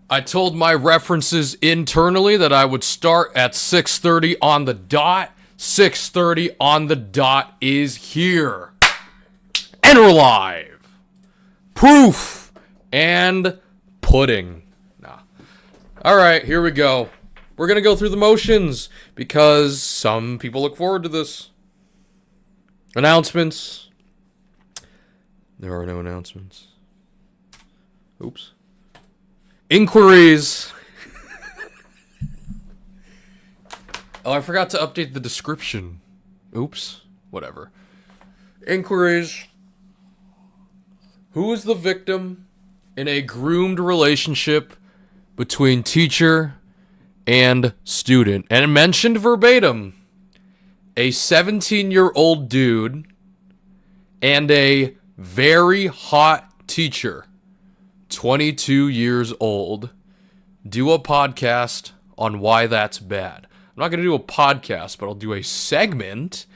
I told my references internally that I would start at 6:30 on the dot. 6:30 on the dot is here. And we're live. Proof and pudding. Nah. Alright, here we go. We're gonna go through the motions because some people look forward to this. Announcements. There are no announcements. Oops. Inquiries. Oh, I forgot to update the description. Oops. Whatever. Inquiries. Who is the victim in a groomed relationship between teacher and student? And it mentioned verbatim a 17-year-old dude and a very hot teacher, 22 years old, do a podcast on why that's bad. I'm not going to do a podcast, but I'll do a segment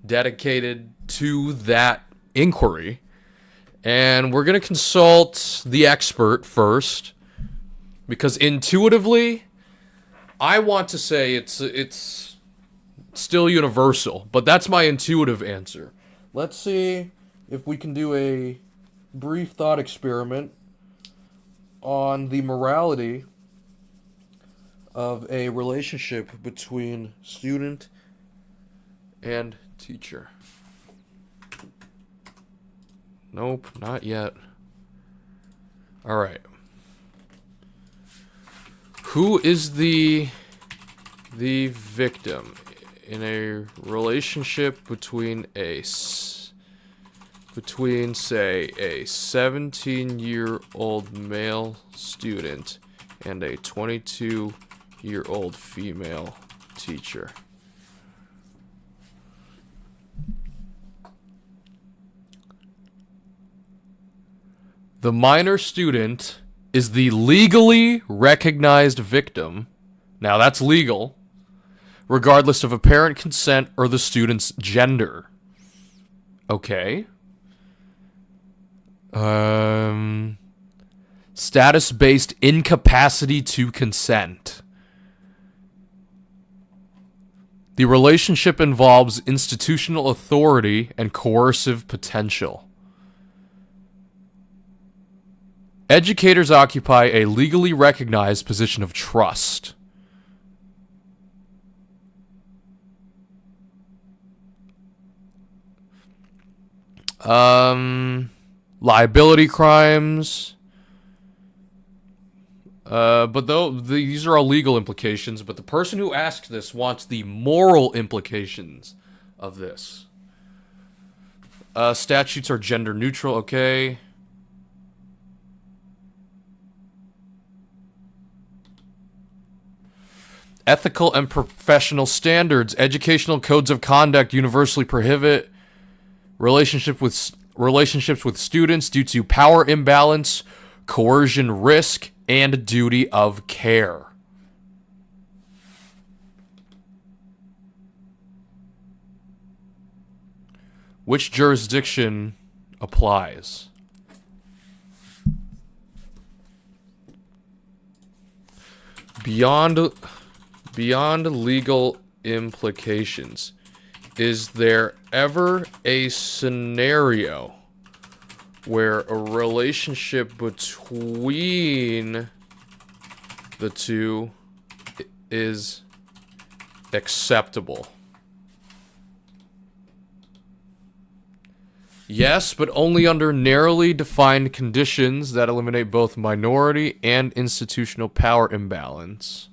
dedicated to that inquiry. And we're going to consult the expert first, because intuitively, I want to say it's still universal, but that's my intuitive answer. Let's see if we can do a brief thought experiment on the morality of a relationship between student and teacher. Nope, not yet. Alright. Who is the victim in a relationship between say, a 17-year-old male student and a 22-year-old female teacher? The minor student is the legally recognized victim. Now that's legal, regardless of apparent consent or the student's gender. Okay. Status-based incapacity to consent. The relationship involves institutional authority and coercive potential. Educators occupy a legally recognized position of trust. Liability crimes. But these are all legal implications, but the person who asked this wants the moral implications of this. Statutes are gender neutral, okay. Ethical and professional standards. Educational codes of conduct universally prohibit relationships with students due to power imbalance, coercion risk, and duty of care. Which jurisdiction applies? Beyond legal implications, is there ever a scenario where a relationship between the two is acceptable? Yes, but only under narrowly defined conditions that eliminate both minority and institutional power imbalance.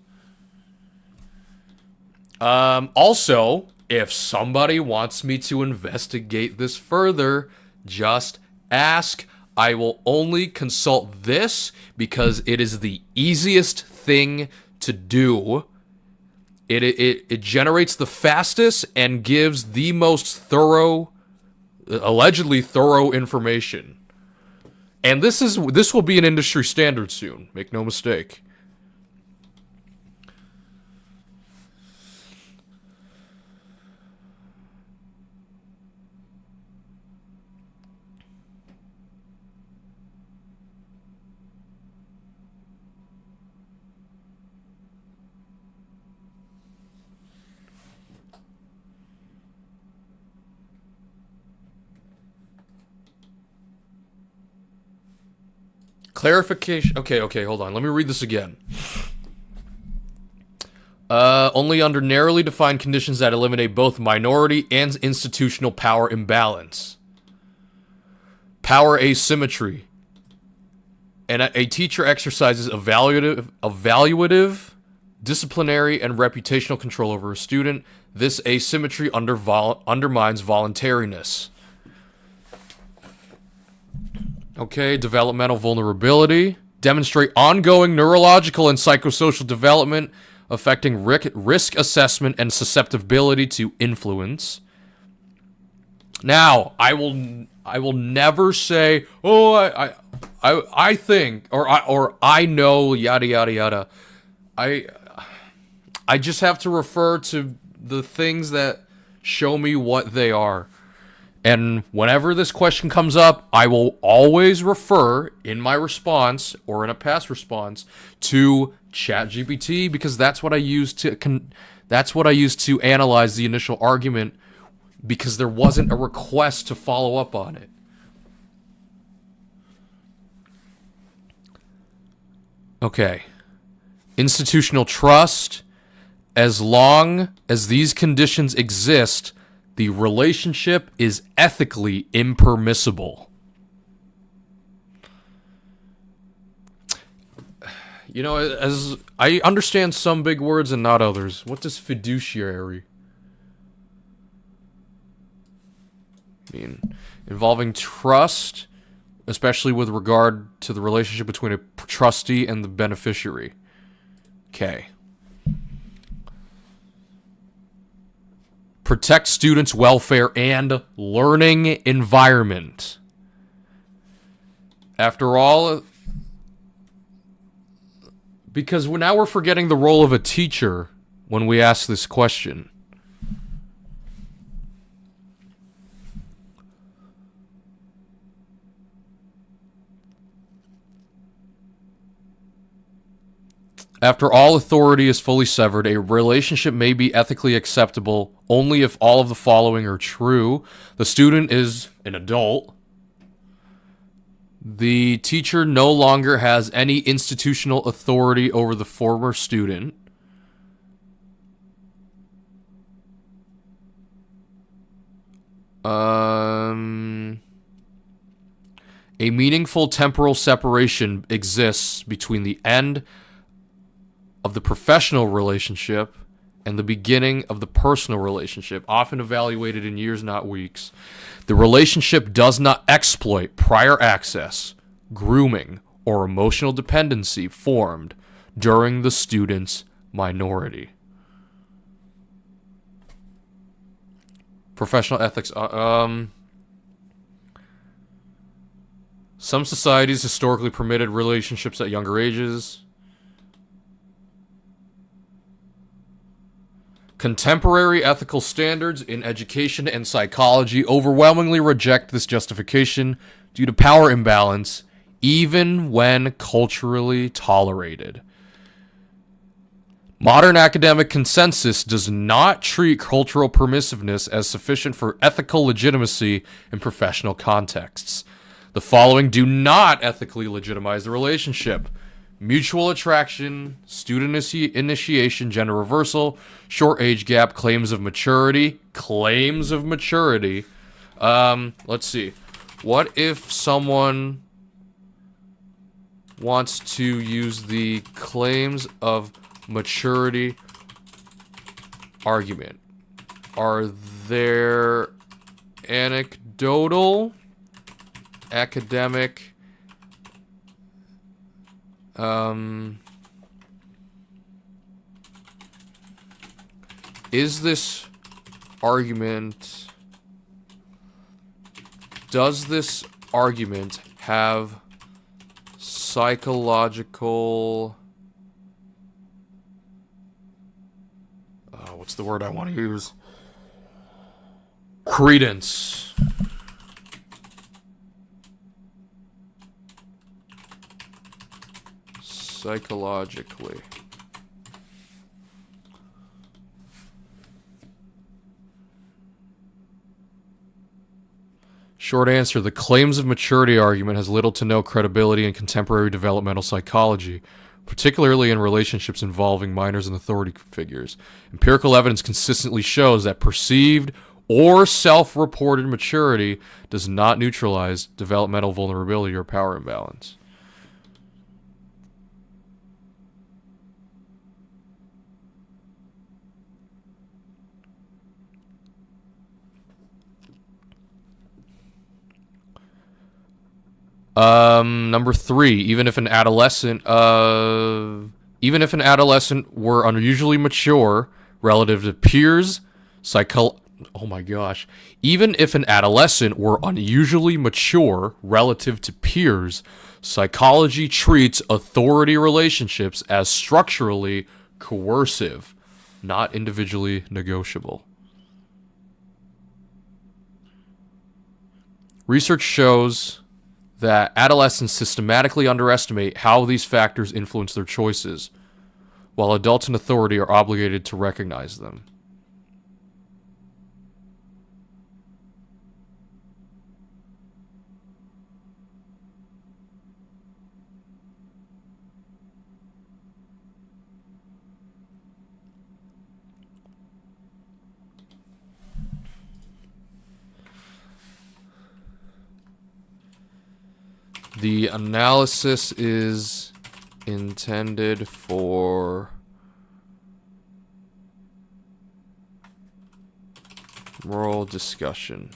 Also, if somebody wants me to investigate this further, just ask. I will only consult this because it is the easiest thing to do. It generates the fastest and gives the most thorough, allegedly thorough information. And this will be an industry standard soon. Make no mistake. Clarification. Okay, hold on. Let me read this again. Only under narrowly defined conditions that eliminate both minority and institutional power imbalance. Power asymmetry. And a teacher exercises evaluative, disciplinary, and reputational control over a student. This asymmetry undermines voluntariness. Okay, developmental vulnerability. Demonstrate ongoing neurological and psychosocial development affecting risk assessment and susceptibility to influence. Now, I will never say, oh, I think, or I know, yada yada yada. I just have to refer to the things that show me what they are. And whenever this question comes up, I will always refer in my response or in a past response to ChatGPT, because that's what I use to analyze the initial argument, because there wasn't a request to follow up on it. Okay. Institutional trust. As long as these conditions exist, the relationship is ethically impermissible. You know, as I understand some big words and not others. What does fiduciary mean? Involving trust, especially with regard to the relationship between a trustee and the beneficiary. Okay. Protect students' welfare and learning environment. After all, because now we're forgetting the role of a teacher when we ask this question. After all authority is fully severed, a relationship may be ethically acceptable only if all of the following are true. The student is an adult. The teacher no longer has any institutional authority over the former student. A meaningful temporal separation exists between the end of the professional relationship and the beginning of the personal relationship, often evaluated in years, not weeks. The relationship does not exploit prior access, grooming, or emotional dependency formed during the student's minority. Professional ethics. Some societies historically permitted relationships at younger ages. Contemporary ethical standards in education and psychology overwhelmingly reject this justification due to power imbalance, even when culturally tolerated. Modern academic consensus does not treat cultural permissiveness as sufficient for ethical legitimacy in professional contexts. The following do not ethically legitimize the relationship: mutual attraction, student initiation, gender reversal, short age gap, claims of maturity. Let's see. What if someone wants to use the claims of maturity argument? Are there anecdotal, academic, does this argument have psychological, what's the word I want to use? Credence. Psychologically. Short answer, the claims of maturity argument has little to no credibility in contemporary developmental psychology, particularly in relationships involving minors and authority figures. Empirical evidence consistently shows that perceived or self-reported maturity does not neutralize developmental vulnerability or power imbalance. Number 3, even if an adolescent were unusually mature relative to peers, even if an adolescent were unusually mature relative to peers, psychology treats authority relationships as structurally coercive, not individually negotiable. Research shows that adolescents systematically underestimate how these factors influence their choices, while adults in authority are obligated to recognize them. The analysis is intended for moral discussion.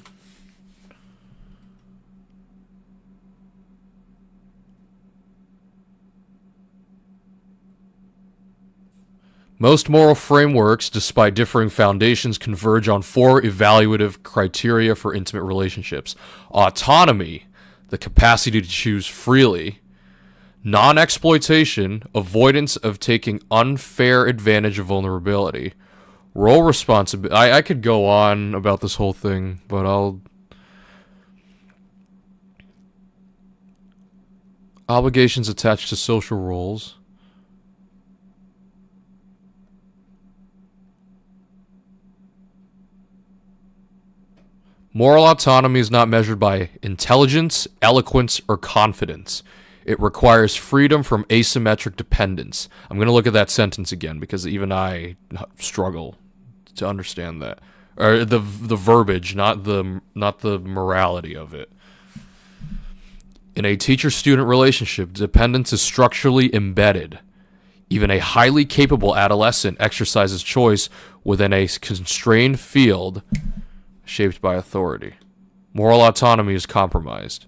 Most moral frameworks, despite differing foundations, converge on 4 evaluative criteria for intimate relationships: autonomy, the capacity to choose freely; non-exploitation, avoidance of taking unfair advantage of vulnerability; role responsibility. I could go on about this whole thing, but I'll... Obligations attached to social roles. Moral autonomy is not measured by intelligence, eloquence, or confidence. It requires freedom from asymmetric dependence. I'm going to look at that sentence again because even I struggle to understand that. Or the verbiage, not the morality of it. In a teacher-student relationship, dependence is structurally embedded. Even a highly capable adolescent exercises choice within a constrained field shaped by authority. Moral autonomy is compromised.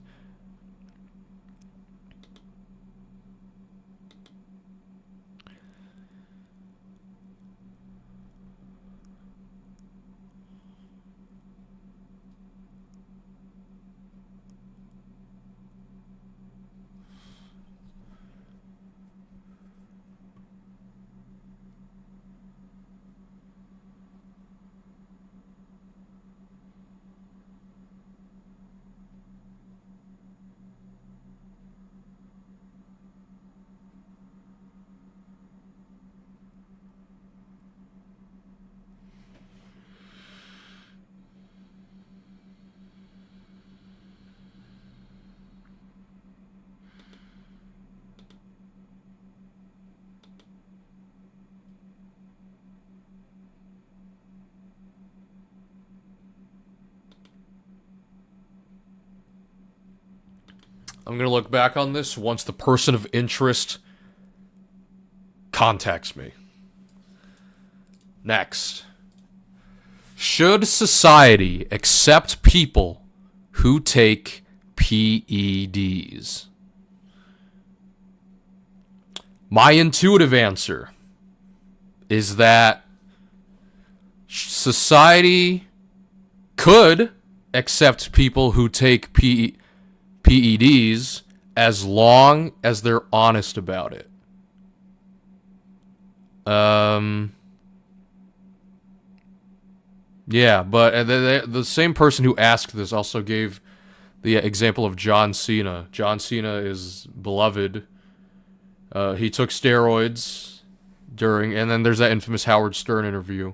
I'm going to look back on this once the person of interest contacts me. Next. Should society accept people who take PEDs? My intuitive answer is that society could accept people who take PEDs as long as they're honest about it. Yeah, but the same person who asked this also gave the example of John Cena. John Cena is beloved. He took steroids during, and then there's that infamous Howard Stern interview.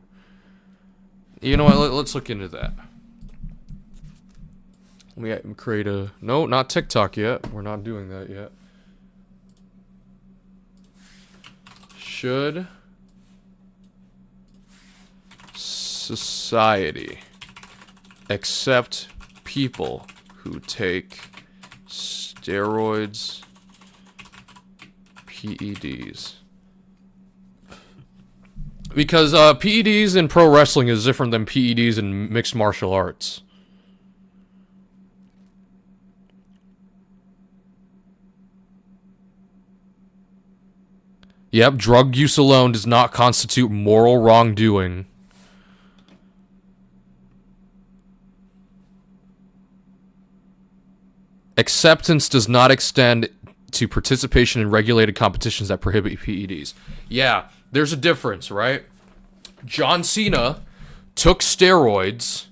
You know what? Let's look into that. Let me create a... No, not TikTok yet. We're not doing that yet. Should society accept people who take steroids, PEDs? Because PEDs in pro wrestling is different than PEDs in mixed martial arts. Yep, drug use alone does not constitute moral wrongdoing. Acceptance does not extend to participation in regulated competitions that prohibit PEDs. Yeah, there's a difference, right? John Cena took steroids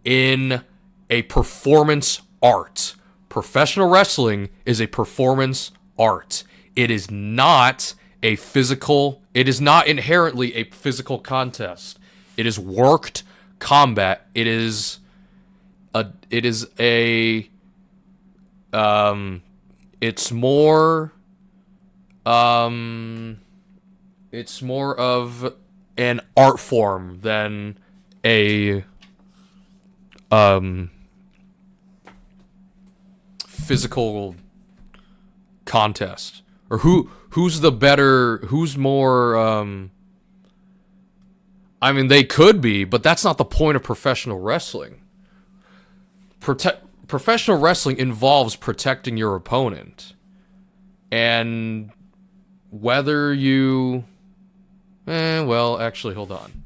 in a performance art. Professional wrestling is a performance art. It is not it is not inherently a physical contest. It is worked combat. It's more of an art form than a physical contest. Or who's more I mean, they could be, but that's not the point of professional wrestling. Professional wrestling involves protecting your opponent. And whether you... well, actually, hold on.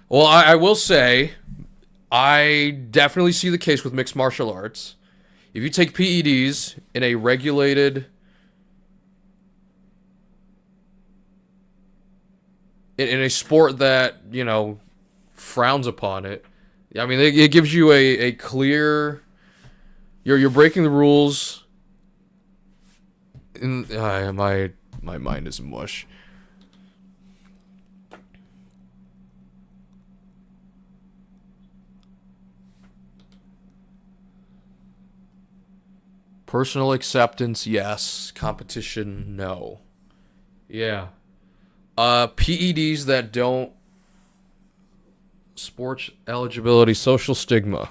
Well, I will say, I definitely see the case with mixed martial arts. If you take PEDs in a regulated... in a sport that, you know, frowns upon it, I mean, it gives you a clear... You're breaking the rules. My mind is mush. Personal acceptance, yes. Competition, no. Yeah. PEDs that don't... Sports eligibility, social stigma.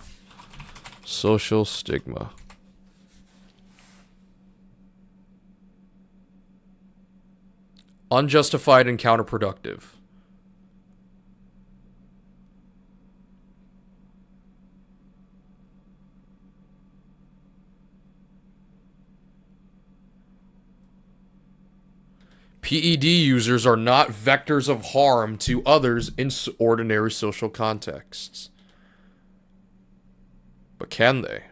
Social stigma. Unjustified and counterproductive. PED users are not vectors of harm to others in ordinary social contexts. But can they?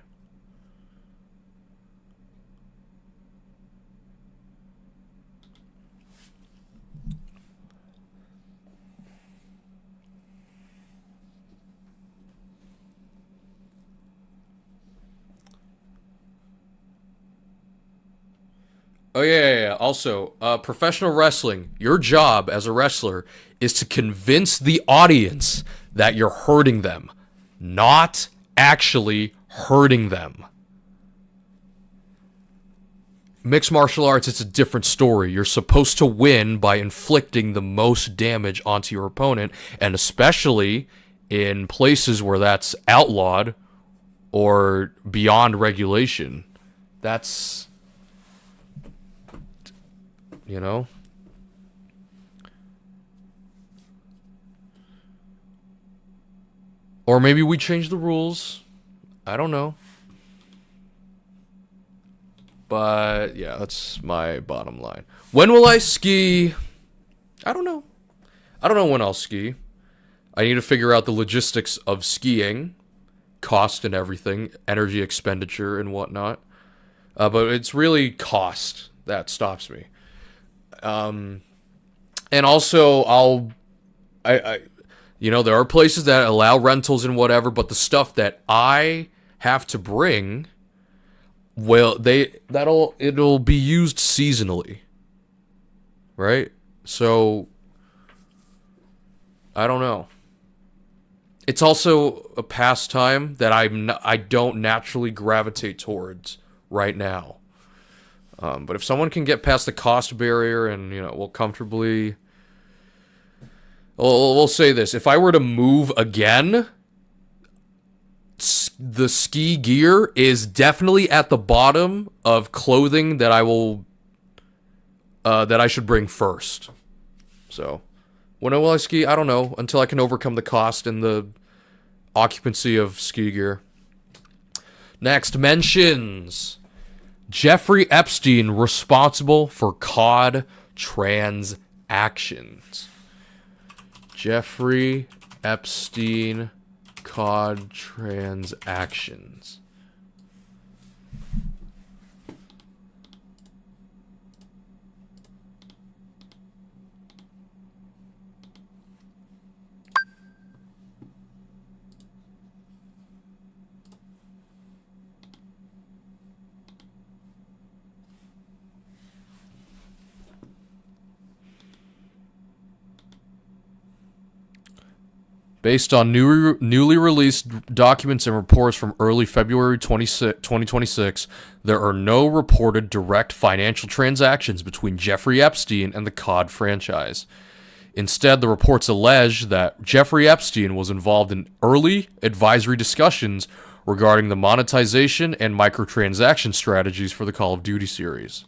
Oh, yeah. Also, professional wrestling, your job as a wrestler is to convince the audience that you're hurting them, not actually hurting them. Mixed martial arts, it's a different story. You're supposed to win by inflicting the most damage onto your opponent, and especially in places where that's outlawed or beyond regulation. That's... You know? Or maybe we change the rules. I don't know. But, yeah, that's my bottom line. When will I ski? I don't know. I don't know when I'll ski. I need to figure out the logistics of skiing. Cost and everything. Energy expenditure and whatnot. But it's really cost that stops me. And also you know, there are places that allow rentals and whatever, but the stuff that I have to bring, well, it'll be used seasonally. Right? So I don't know. It's also a pastime that I don't naturally gravitate towards right now. But if someone can get past the cost barrier and will comfortably, we'll say this: if I were to move again, the ski gear is definitely at the bottom of clothing that I should bring first. So, when will I ski? I don't know until I can overcome the cost and the occupancy of ski gear. Next, mentions Jeffrey Epstein responsible for COD transactions. Jeffrey Epstein COD transactions. Based on newly released documents and reports from early February 2026, there are no reported direct financial transactions between Jeffrey Epstein and the COD franchise. Instead, the reports allege that Jeffrey Epstein was involved in early advisory discussions regarding the monetization and microtransaction strategies for the Call of Duty series.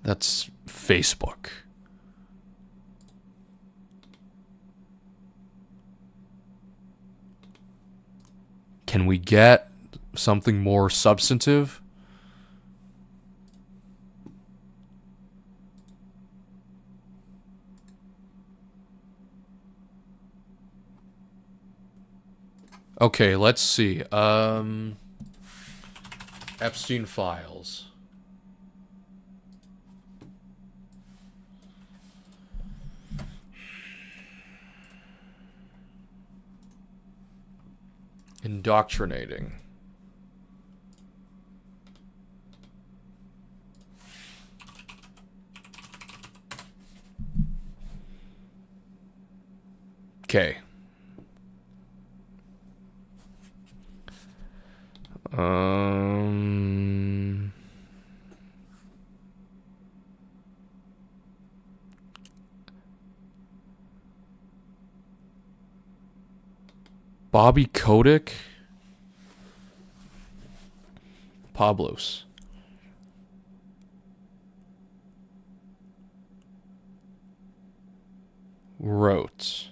That's Facebook. Can we get something more substantive? Okay, let's see. Epstein files. Indoctrinating. Okay. Bobby Kotick? Pablos. Wrote.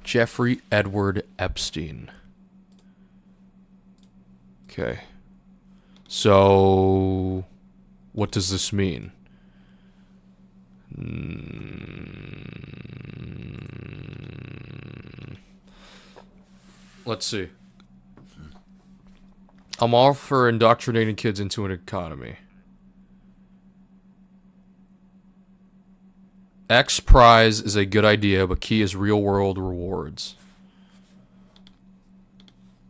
Jeffrey Edward Epstein. Okay. So, what does this mean? Let's see. I'm all for indoctrinating kids into an economy. X prize is a good idea, but key is real world rewards.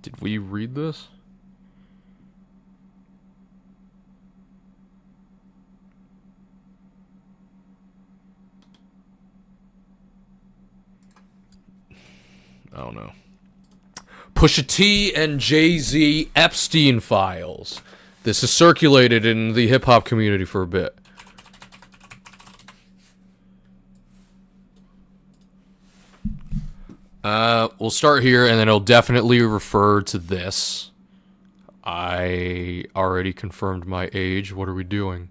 Did we read this? I don't know. Pusha T and Jay-Z Epstein files. This is circulated in the hip-hop community for a bit. We'll start here, and then it'll definitely refer to this. I already confirmed my age. What are we doing?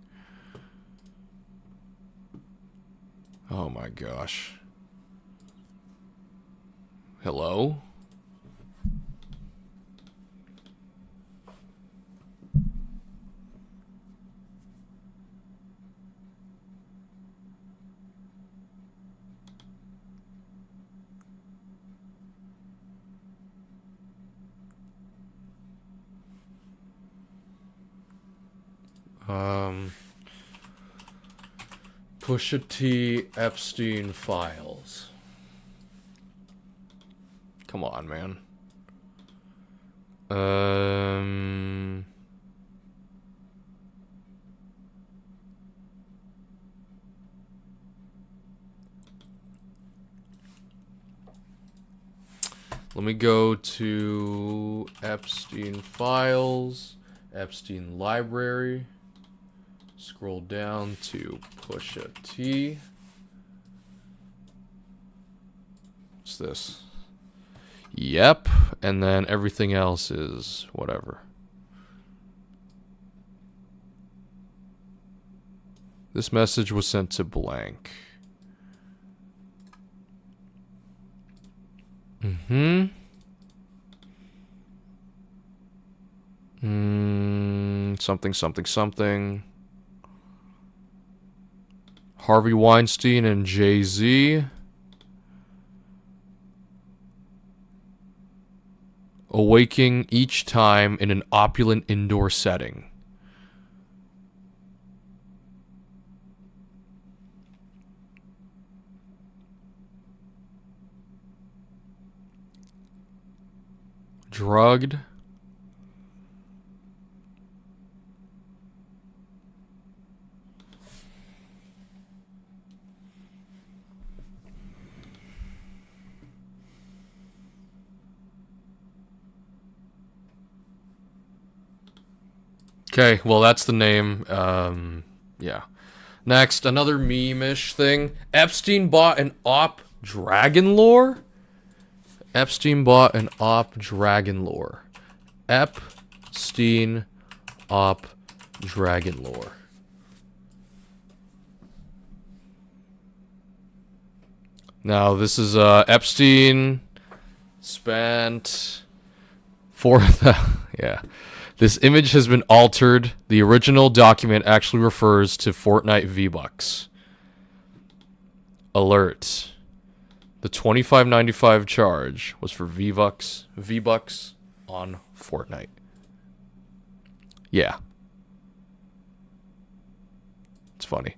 Oh my gosh. Hello? Pusha T Epstein files. Come on, man. Let me go to Epstein files, Epstein library. Scroll down to Pusha T. What's this? Yep. And then everything else is whatever. This message was sent to blank. Something, something, something. Harvey Weinstein and Jay-Z. Awaking each time in an opulent indoor setting. Drugged. Okay, well, that's the name. Yeah. Next, another meme-ish thing. Epstein bought an op dragon lore? Epstein bought an op dragon lore. Epstein op dragon lore. Now, this is, Epstein spent yeah. This image has been altered. The original document actually refers to Fortnite V-Bucks. Alert. The $25.95 charge was for V-Bucks on Fortnite. Yeah. It's funny.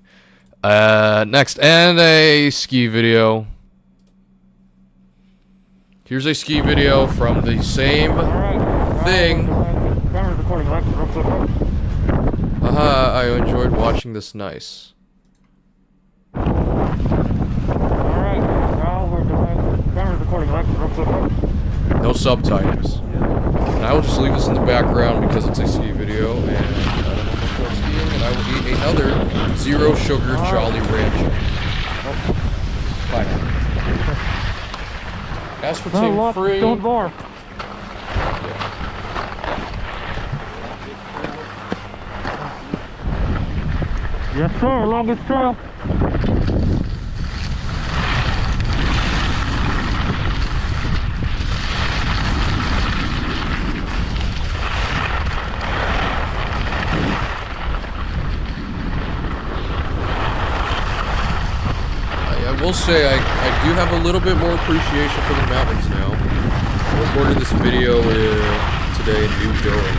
Next, and a ski video. Here's a ski video from the same thing. Haha, I enjoyed watching this. Nice. No subtitles. And I will just leave this in the background because it's a ski video, and I don't know before skiing, and I will eat another zero sugar Jolly Rancher. Bye now. Aspartame free. Don't bar. Yes, sir. Longest trail. I will say I do have a little bit more appreciation for the mountains now. I recorded this video today in New Durham.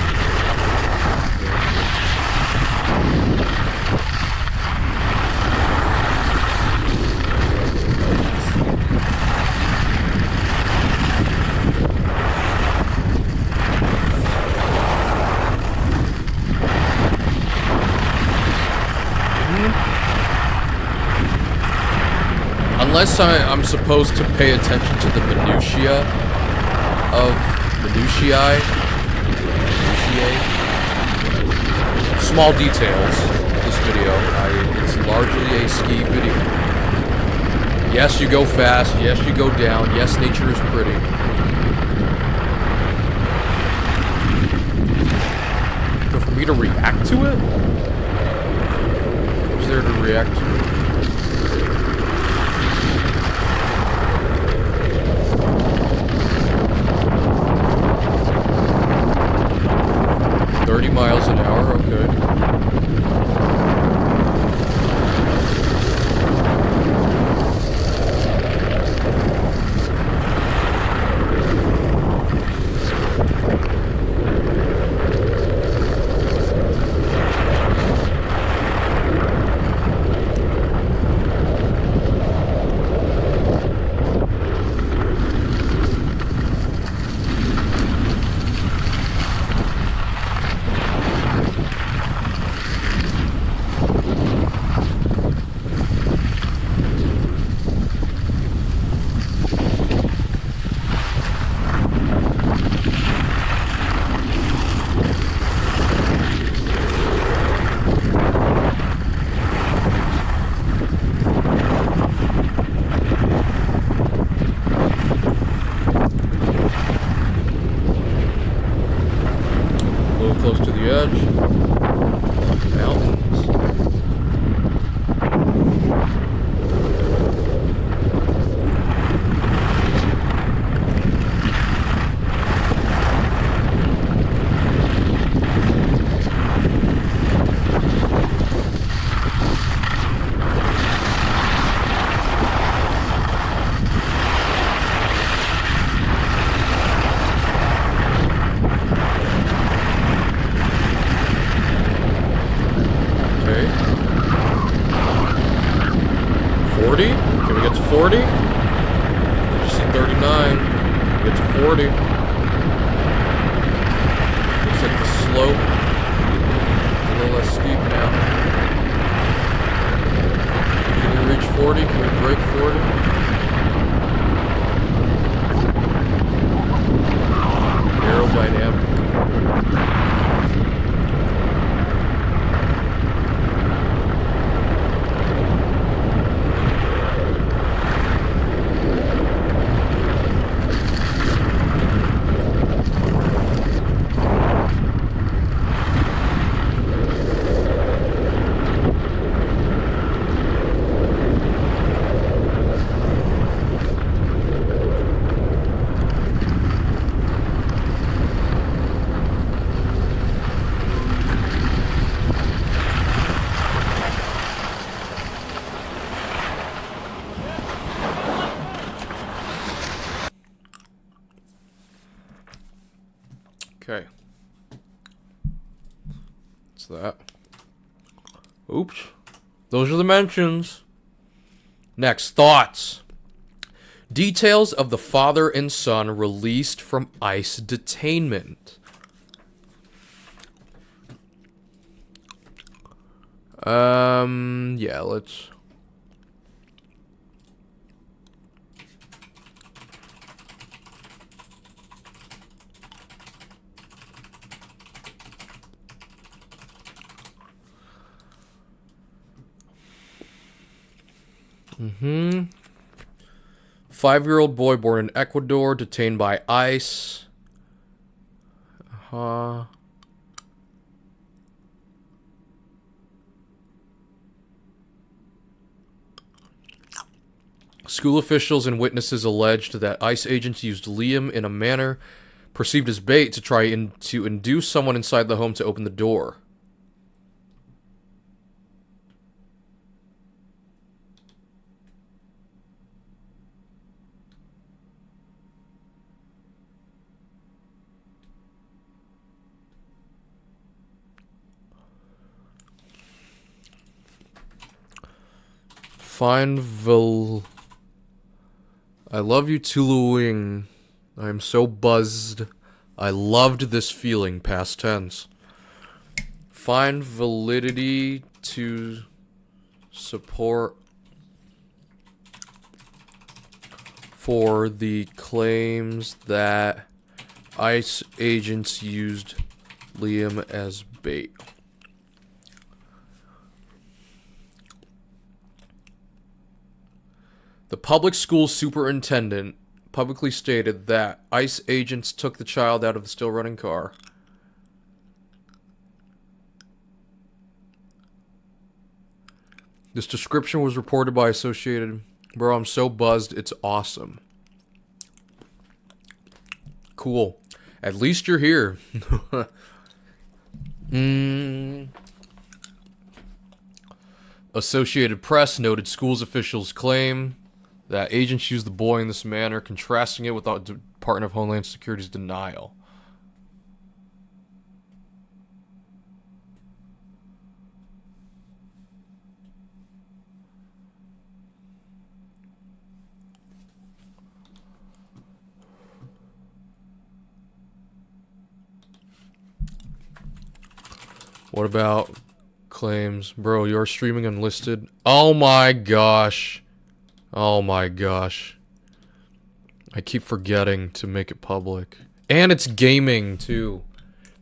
Unless I'm supposed to pay attention to the minutiae of small details of this video. It's largely a ski video. Yes, you go fast. Yes, you go down. Yes, nature is pretty. But for me to react to it? What's there to react to? 30 miles an hour, okay. the edge. Mountains. Okay. 40? Can we get to 40? I just see 39. Can we get to 40? Looks like the slope is a little less steep now. Can we reach 40? Can we break 40? Aerodynamic. Okay. What's that? Oops. Those are the mentions. Next, thoughts. Details of the father and son released from ICE detainment. Yeah, let's... Mm-hmm. 5-year-old boy born in Ecuador, detained by ICE. School officials and witnesses alleged that ICE agents used Liam in a manner perceived as bait to try to induce someone inside the home to open the door. I love you, Tulung. I am so buzzed. I loved this feeling, past tense. Find validity to support for the claims that ICE agents used Liam as bait. The public school superintendent publicly stated that ICE agents took the child out of the still running car. This description was reported by Associated. Bro, I'm so buzzed. It's awesome. Cool. At least you're here. Associated Press noted schools officials claim that agents used the boy in this manner, contrasting it with the Department of Homeland Security's denial. What about claims? Bro, you're streaming unlisted. Oh my gosh. Oh my gosh. I keep forgetting to make it public. And it's gaming too.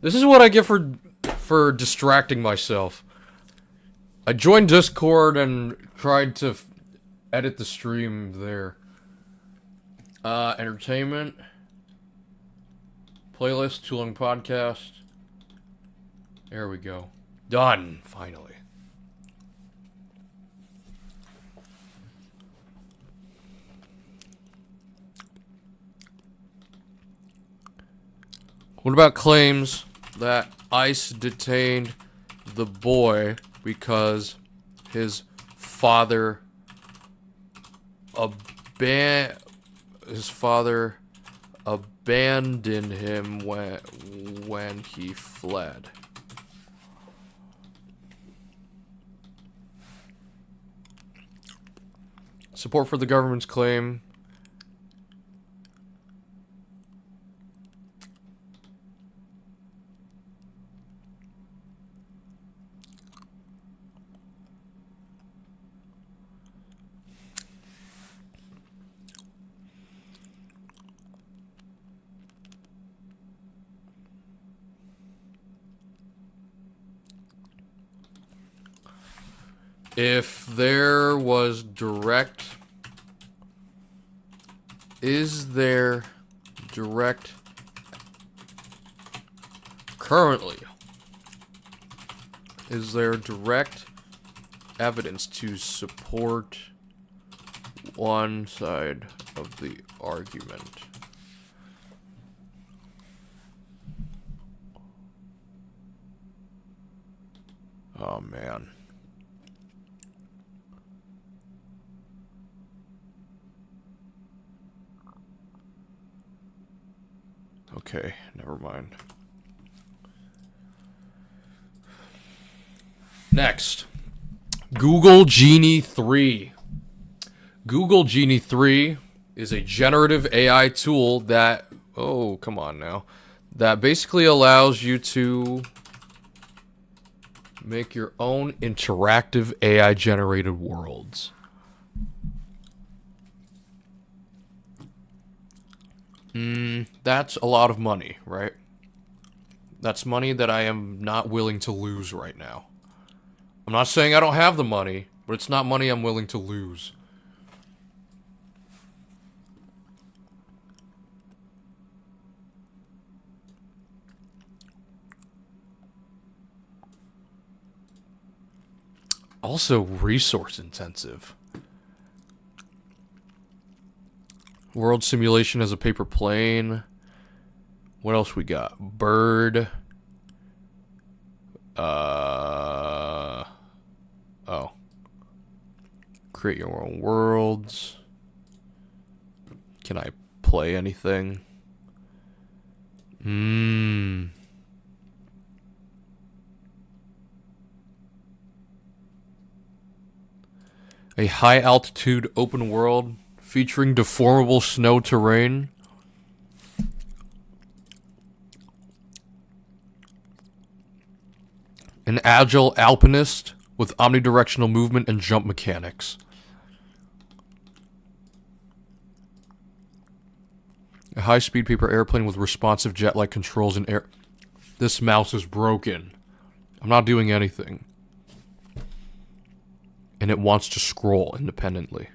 This is what I get for distracting myself. I joined Discord and tried to edit the stream there. Entertainment. Playlist, Tulung Podcast. There we go. Done, finally. What about claims that ICE detained the boy because his father abandoned him when he fled? Support for the government's claim. If there was direct... Is there direct... Currently, is there direct evidence to support one side of the argument? Oh, man. Okay, never mind. Next, Google Genie 3. Google Genie 3 is a generative AI tool that, oh, come on now, that basically allows you to make your own interactive AI generated worlds. That's a lot of money, right? That's money that I am not willing to lose right now. I'm not saying I don't have the money, but it's not money I'm willing to lose. Also, resource intensive. World simulation as a paper plane. What else we got? Bird. Oh. Create your own worlds. Can I play anything? A high altitude open world featuring deformable snow terrain. An agile alpinist with omnidirectional movement and jump mechanics. A high-speed paper airplane with responsive jet-like controls and air... This mouse is broken. I'm not doing anything. And it wants to scroll independently.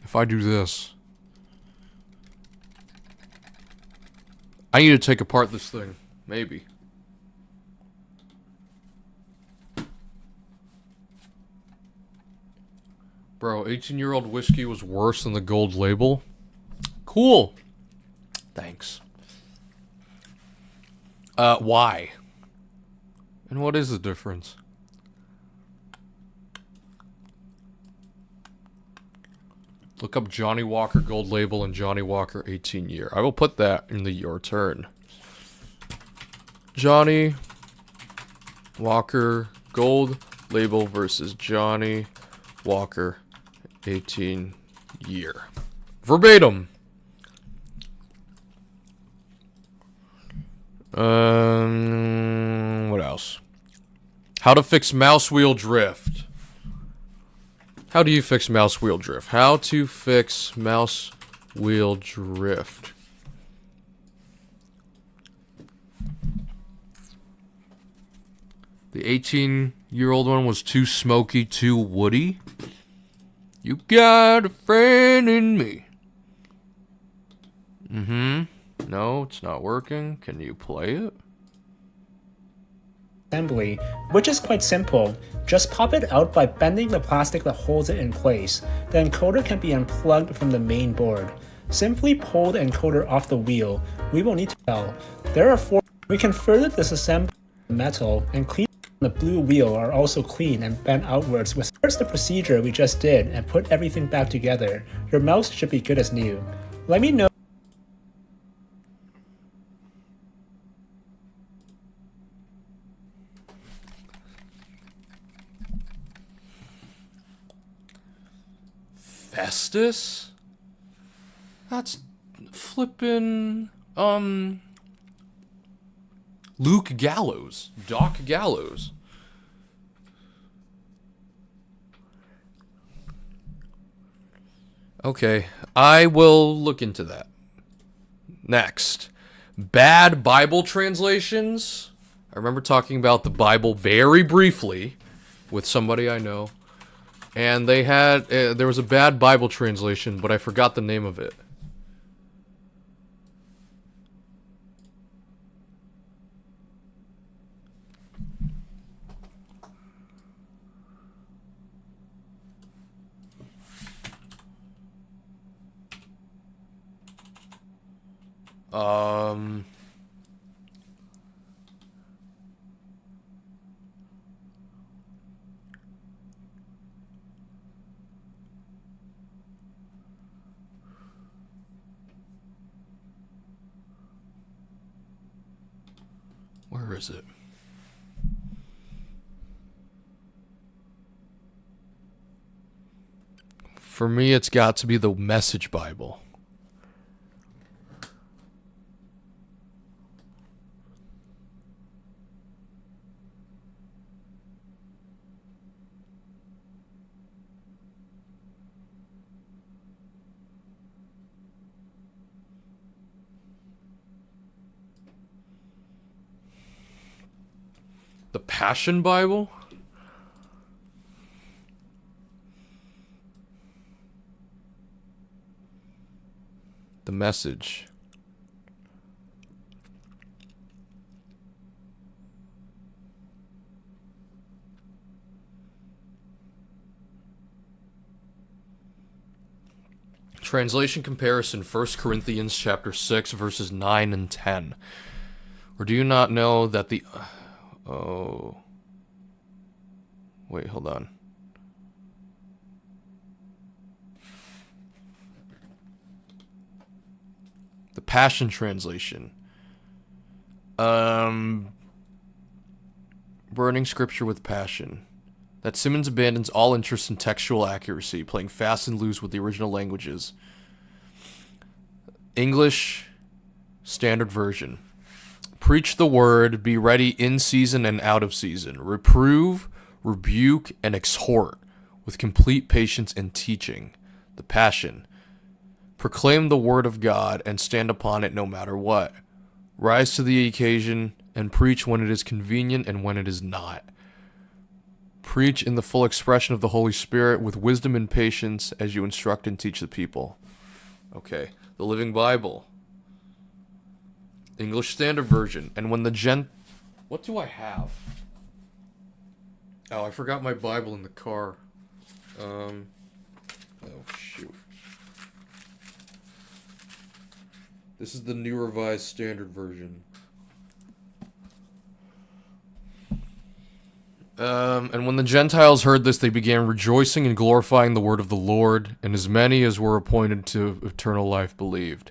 If I do this... I need to take apart this thing. Maybe. Bro, 18-year-old whiskey was worse than the gold label? Cool. Thanks. Why? And what is the difference? Look up Johnny Walker Gold Label and Johnny Walker 18 year. I will put that in the your turn. Johnny Walker Gold Label versus Johnny Walker 18 year. Verbatim. What else? How to fix mouse wheel drift. How do you fix mouse wheel drift? How to fix mouse wheel drift. The 18-year-old one was too smoky, too woody. You got a friend in me. No, it's not working. Can you play it? Assembly, which is quite simple. Just pop it out by bending the plastic that holds it in place. The encoder can be unplugged from the main board. Simply pull the encoder off the wheel. We will need to tell. There are 4. We can further disassemble the metal, and clean the blue wheel are also clean and bent outwards. With the procedure we just did and put everything back together. Your mouse should be good as new. Let me know. Festus? That's flippin' Luke Gallows. Doc Gallows. Okay, I will look into that. Next. Bad Bible translations. I remember talking about the Bible very briefly with somebody I know. And they had, there was a bad Bible translation, but I forgot the name of it. Where is it? For me, it's got to be the Message Bible. The Passion Bible? The Message. Translation comparison, 1 Corinthians chapter 6 verses 9 and 10. Or do you not know that the... Oh. Wait, hold on. The Passion Translation. Burning scripture with passion. That Simmons abandons all interest in textual accuracy, playing fast and loose with the original languages. English Standard Version. Preach the word, be ready in season and out of season. Reprove, rebuke, and exhort with complete patience and teaching. The Passion. Proclaim the word of God and stand upon it no matter what. Rise to the occasion and preach when it is convenient and when it is not. Preach in the full expression of the Holy Spirit with wisdom and patience as you instruct and teach the people. Okay, the Living Bible. English Standard Version. And when the What do I have? Oh, I forgot my Bible in the car. Oh, shoot. This is the New Revised Standard Version. And when the Gentiles heard this, they began rejoicing and glorifying the word of the Lord, and as many as were appointed to eternal life believed.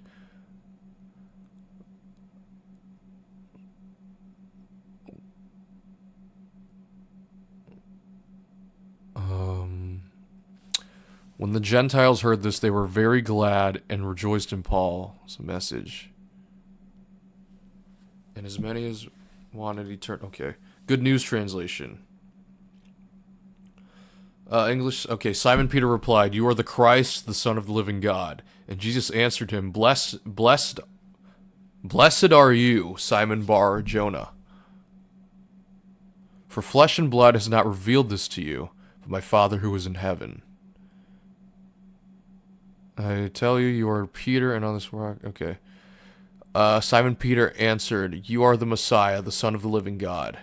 When the Gentiles heard this, they were very glad and rejoiced in Paul's message. And as many as wanted eternal... Okay. Good News Translation. English... Okay, Simon Peter replied, "You are the Christ, the Son of the living God." And Jesus answered him, Blessed are you, Simon Bar Jonah. For flesh and blood has not revealed this to you, but my Father who is in heaven. I tell you, you are Peter, and on this rock. Okay. Simon Peter answered, "You are the Messiah, the Son of the living God."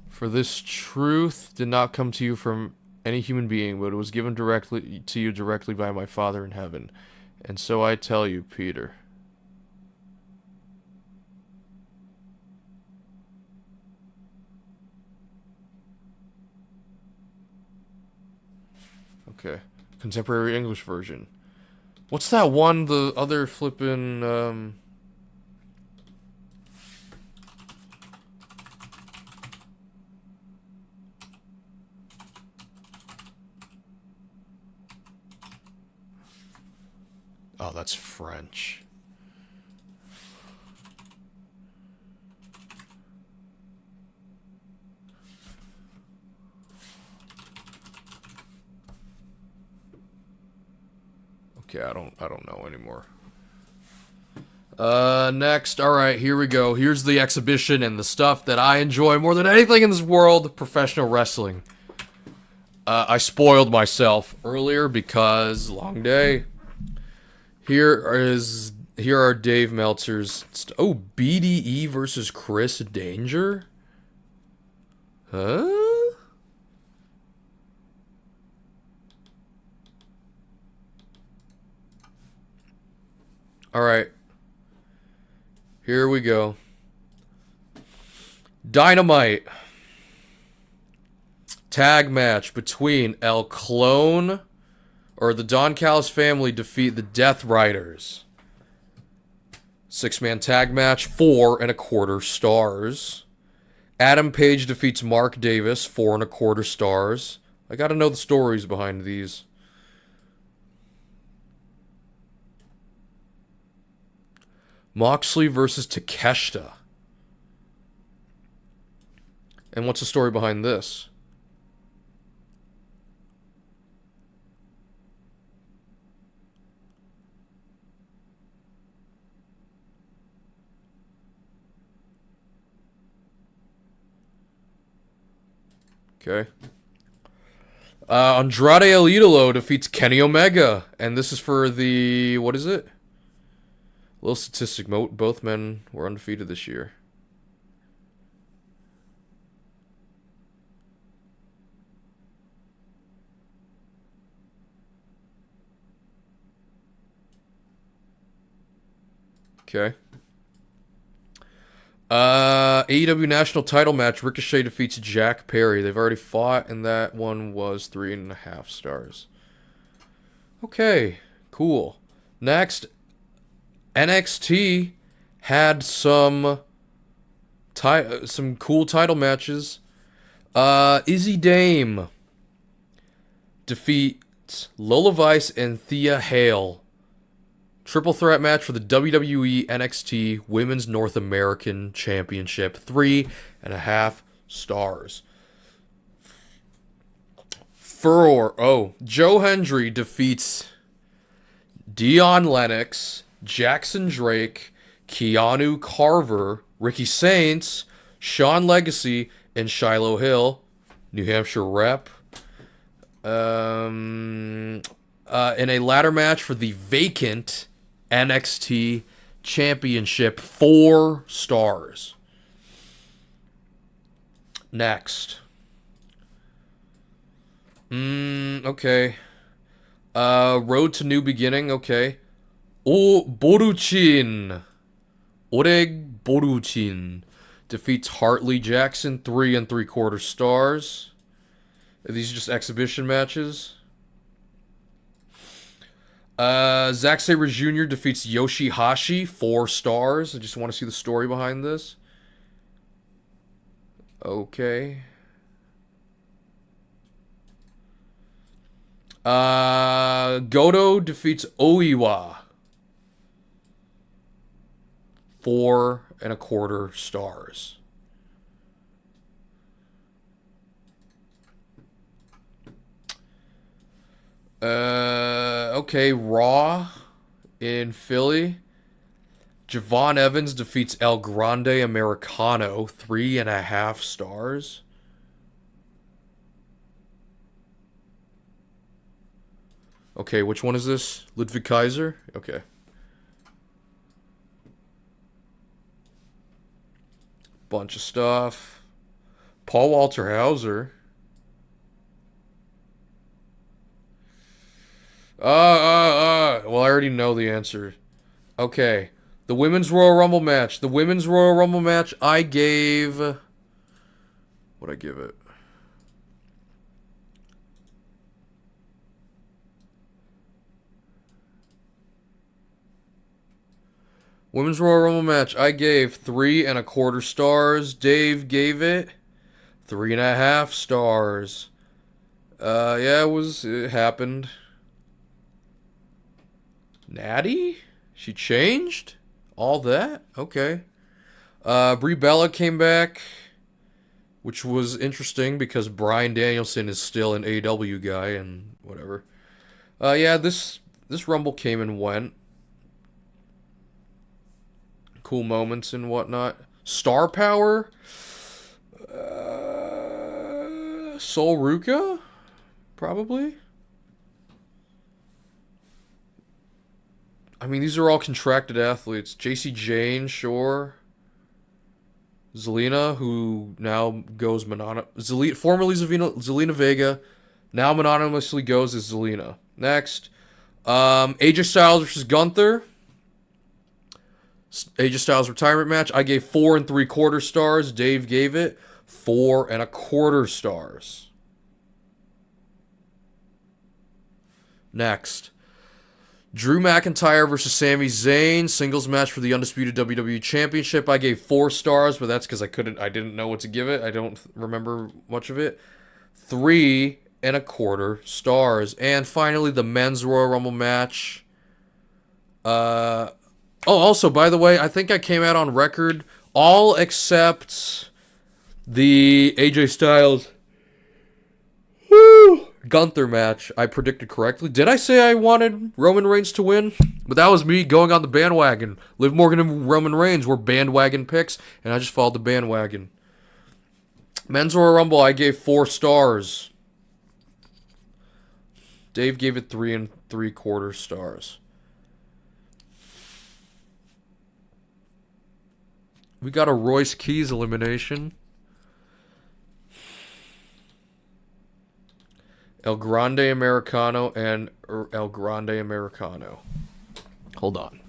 For this truth did not come to you from any human being, but it was given directly to you directly by my Father in heaven. And so I tell you, Peter. Okay. Contemporary English version. What's that one, the other flippin', Oh, that's French. Okay, I don't know anymore. Next, alright, here we go. Here's the exhibition and the stuff that I enjoy more than anything in this world, professional wrestling. I spoiled myself earlier because long day. Here are Dave Meltzer's BDE versus Chris Danger? Huh? Alright. Here we go. Dynamite. Tag match between El Clone, or the Don Callis family defeat the Death Riders. 6-man tag match, 4.25 stars. Adam Page defeats Mark Davis, 4.25 stars. I gotta know the stories behind these. Moxley versus Takeshita. And what's the story behind this? Okay. Andrade El Idolo defeats Kenny Omega. And this is for the... What is it? Little statistic. Both men were undefeated this year. Okay. AEW National Title match. Ricochet defeats Jack Perry. They've already fought, and that one was 3.5 stars. Okay, cool. Next, NXT had some cool title matches. Izzy Dame defeats Lola Vice and Thea Hale. Triple threat match for the WWE NXT Women's North American Championship. 3.5 stars. Joe Hendry defeats Dion Lennox, Jackson Drake, Keanu Carver, Ricky Saints, Sean Legacy, and Shiloh Hill, New Hampshire rep. In a ladder match for the vacant NXT Championship, 4 stars. Next. Okay. Road to New Beginning, okay. Boruchin. Oreg Boruchin defeats Hartley Jackson, 3.75 stars. Are these just exhibition matches? Zack Sabre Jr. defeats Yoshihashi, 4 stars. I just want to see the story behind this. Okay. Goto defeats Oiwa, 4.25 stars. Okay, Raw in Philly. Javon Evans defeats El Grande Americano, 3.5 stars. Okay, which one is this? Ludwig Kaiser? Okay. Bunch of stuff. Paul Walter Hauser. Well, I already know the answer. Okay. The Women's Royal Rumble match. The Women's Royal Rumble match, I gave... What'd I give it? Women's Royal Rumble match, I gave 3.25 stars. Dave gave it 3.5 stars. Yeah, it happened. Natty? She changed? All that? Okay. Brie Bella came back, which was interesting because Bryan Danielson is still an AEW guy and whatever. Yeah, this Rumble came and went. Cool moments and whatnot. Star Power? Sol Ruka? Probably. I mean, these are all contracted athletes. JC Jane, sure. Zelina, who now goes formerly Zelina Vega, now mononymously goes as Zelina. Next. AJ Styles versus Gunther. AJ Styles retirement match. I gave 4.75 stars. Dave gave it 4.25 stars. Next. Drew McIntyre versus Sami Zayn, singles match for the undisputed WWE Championship. I gave 4 stars, but that's because I didn't know what to give it. I don't remember much of it. 3.25 stars. And finally, the Men's Royal Rumble match. Also, by the way, I think I came out on record, all except the AJ Styles Gunther match, I predicted correctly. Did I say I wanted Roman Reigns to win? But that was me going on the bandwagon. Liv Morgan and Roman Reigns were bandwagon picks, and I just followed the bandwagon. Men's Royal Rumble, I gave 4 stars. Dave gave it 3.75 stars. We got a Royce Keys elimination. El Grande Americano and El Grande Americano. Hold on.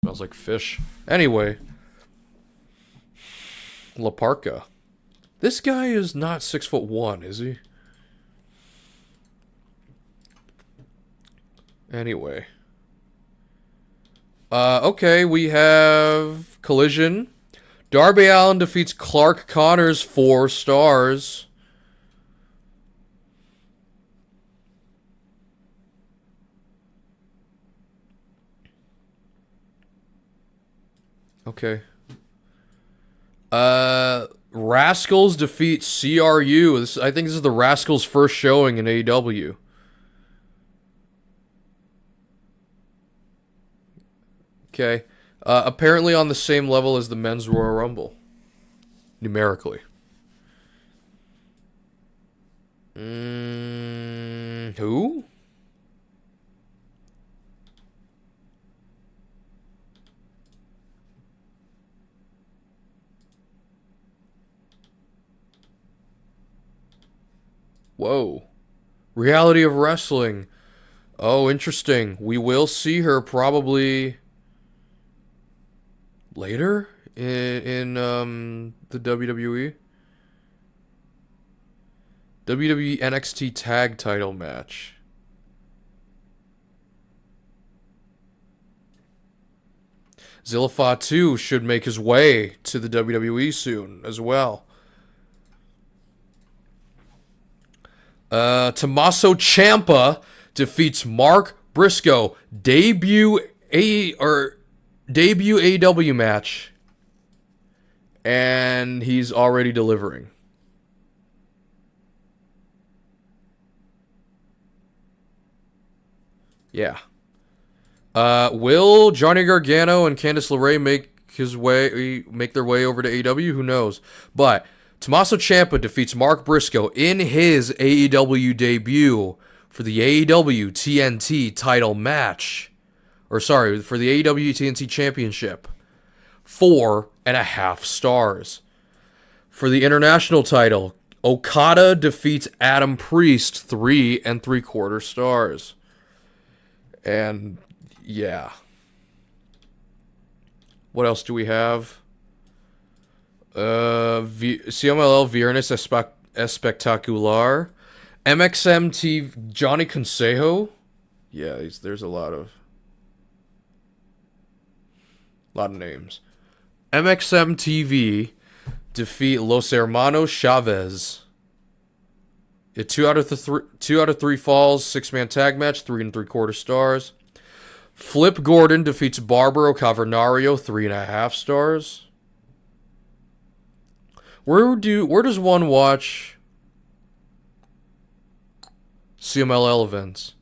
Smells like fish. Anyway. La Parka. This guy is not 6'1", is he? Anyway. Okay, we have Collision. Darby Allin defeats Clark Connors, 4 stars. Okay. Rascals defeat CRU. I think this is the Rascals' first showing in AEW. Okay. Apparently on the same level as the Men's Royal Rumble. Numerically. Who? Whoa. Reality of Wrestling. Oh, interesting. We will see her probably later in the WWE. WWE NXT Tag Title match. Zilla Fatu should make his way to the WWE soon as well. Tommaso Ciampa defeats Mark Briscoe. Debut AEW match. And he's already delivering. Yeah. Will Johnny Gargano and Candice LeRae make their way over to AEW? Who knows? But Tommaso Ciampa defeats Mark Briscoe in his AEW debut for the AEW TNT title match. Or sorry, for the AEW TNT Championship. 4.5 stars. For the international title, Okada defeats Adam Priest 3 3/4 stars. And yeah. What else do we have? CMLL Viernes Espectacular. MXM Johnny Consejo. Yeah, there's a lot of names. MXM TV defeat Los Hermanos Chavez. A 2 out of 3 falls, 6-man tag match, 3 3/4 stars. Flip Gordon defeats Barbaro Cavernario, 3.5 stars. Where does one watch CMLL events?